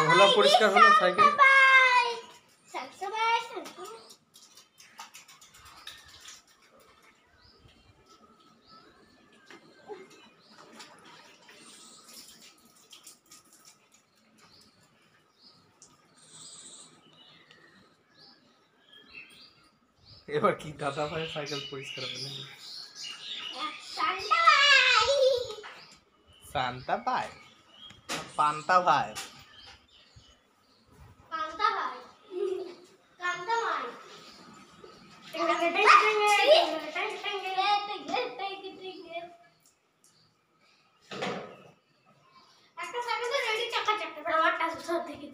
হলো পরিষ্কার হলো সাইকেল। এবার কি দাদা ভাই সাইকেল পরিষ্কার হবে নাকি? শান্তা ভাই, পান্তা ভাই, একটা সাইকেল রেডি চাকা চাকা বড় একটা সব থেকে